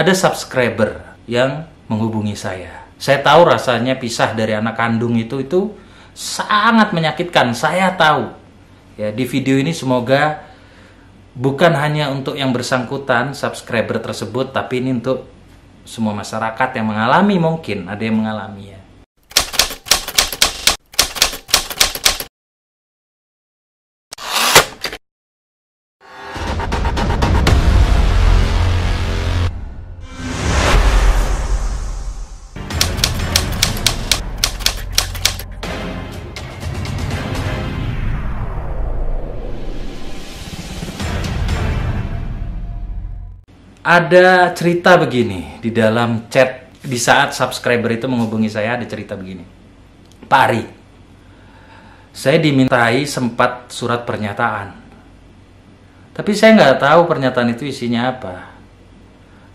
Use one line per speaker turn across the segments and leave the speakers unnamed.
Ada subscriber yang menghubungi saya. Saya tahu rasanya pisah dari anak kandung itu sangat menyakitkan. Saya tahu. Ya, di video ini semoga bukan hanya untuk yang bersangkutan subscriber tersebut, tapi ini untuk semua masyarakat yang mengalami, mungkin ada yang mengalami ya. Ada cerita begini di dalam chat di saat subscriber itu menghubungi saya. Ada cerita begini, Pak Ari, saya dimintai sempat surat pernyataan, tapi saya nggak tahu pernyataan itu isinya apa.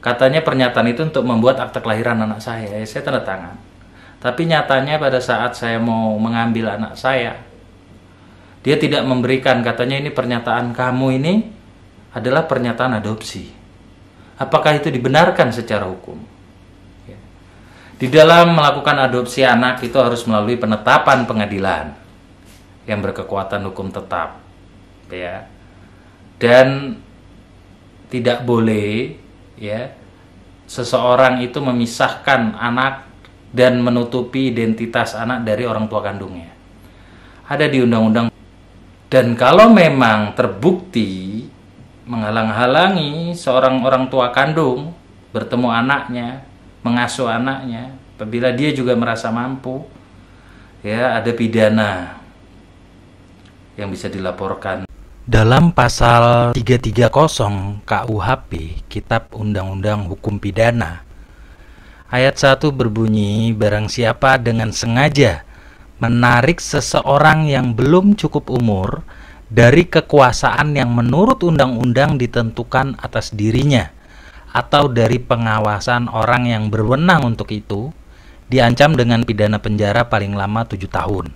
Katanya pernyataan itu untuk membuat akte kelahiran anak saya. Saya tanda tangan, tapi nyatanya pada saat saya mau mengambil anak saya, dia tidak memberikan. Katanya ini pernyataan kamu ini adalah pernyataan adopsi. Apakah itu dibenarkan secara hukum? Ya. Di dalam melakukan adopsi anak itu harus melalui penetapan pengadilan yang berkekuatan hukum tetap, ya. Dan tidak boleh, ya, seseorang itu memisahkan anak dan menutupi identitas anak dari orang tua kandungnya. Ada di undang-undang. Dan kalau memang terbukti menghalang-halangi seorang orang tua kandung bertemu anaknya, mengasuh anaknya, apabila dia juga merasa mampu, ya, ada pidana yang bisa dilaporkan. Dalam pasal 330 KUHP, Kitab Undang-Undang Hukum Pidana, ayat 1 berbunyi, barang siapa dengan sengaja menarik seseorang yang belum cukup umur dari kekuasaan yang menurut undang-undang ditentukan atas dirinya atau dari pengawasan orang yang berwenang untuk itu, diancam dengan pidana penjara paling lama 7 tahun.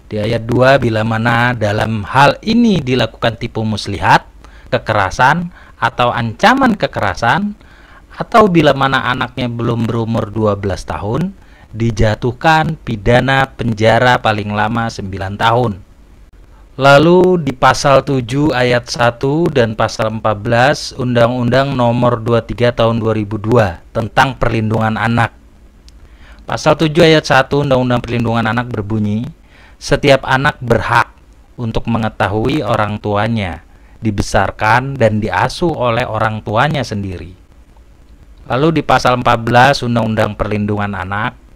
Di ayat 2, bila mana dalam hal ini dilakukan tipu muslihat, kekerasan, atau ancaman kekerasan, atau bila mana anaknya belum berumur 12 tahun, dijatuhkan pidana penjara paling lama 9 tahun. Lalu di pasal 7 ayat 1 dan pasal 14 Undang-Undang Nomor 23 Tahun 2002 tentang Perlindungan Anak. Pasal 7 ayat 1 Undang-Undang Perlindungan Anak berbunyi, setiap anak berhak untuk mengetahui orang tuanya, dibesarkan dan diasuh oleh orang tuanya sendiri. Lalu di pasal 14 Undang-Undang Perlindungan Anak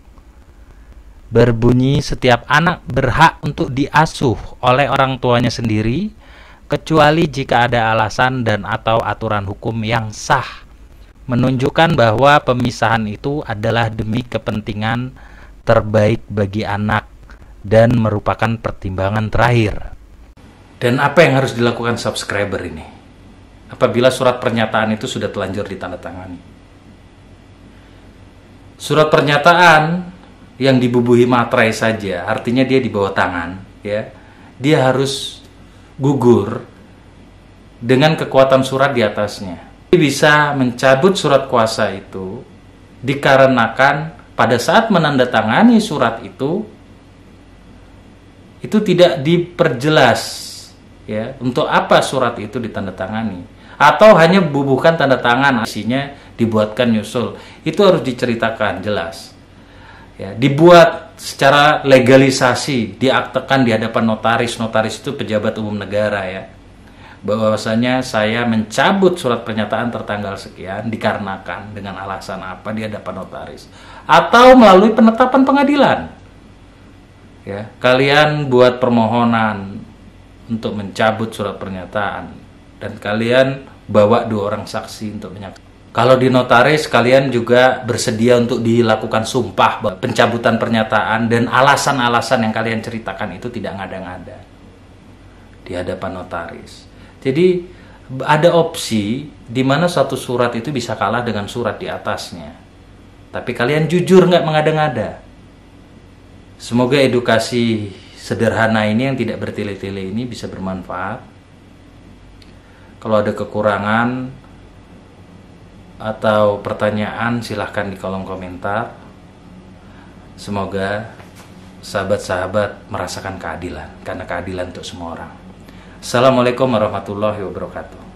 berbunyi, setiap anak berhak untuk diasuh oleh orang tuanya sendiri, kecuali jika ada alasan dan atau aturan hukum yang sah menunjukkan bahwa pemisahan itu adalah demi kepentingan terbaik bagi anak dan merupakan pertimbangan terakhir. Dan apa yang harus dilakukan subscriber ini apabila surat pernyataan itu sudah telanjur ditandatangani? Surat pernyataan yang dibubuhi materai saja, artinya dia di bawah tangan, ya, dia harus gugur dengan kekuatan surat di atasnya. Dia bisa mencabut surat kuasa itu dikarenakan pada saat menandatangani surat itu tidak diperjelas, ya, untuk apa surat itu ditandatangani, atau hanya bubuhkan tanda tangan, isinya dibuatkan nyusul. Itu harus diceritakan jelas. Ya, dibuat secara legalisasi, diaktekan di hadapan notaris. Notaris itu pejabat umum negara, ya, bahwasanya saya mencabut surat pernyataan tertanggal sekian dikarenakan dengan alasan apa di hadapan notaris, atau melalui penetapan pengadilan. Ya, kalian buat permohonan untuk mencabut surat pernyataan dan kalian bawa 2 orang saksi untuk menyaksikan. Kalau di notaris, kalian juga bersedia untuk dilakukan sumpah pencabutan pernyataan dan alasan-alasan yang kalian ceritakan itu tidak ngada-ngada di hadapan notaris. Jadi ada opsi di mana satu surat itu bisa kalah dengan surat di atasnya. Tapi kalian jujur, nggak mengada-ngada. Semoga edukasi sederhana ini yang tidak bertele-tele ini bisa bermanfaat. Kalau ada kekurangan, atau pertanyaan silahkan di kolom komentar. Semoga sahabat-sahabat merasakan keadilan, karena keadilan untuk semua orang. Assalamualaikum warahmatullahi wabarakatuh.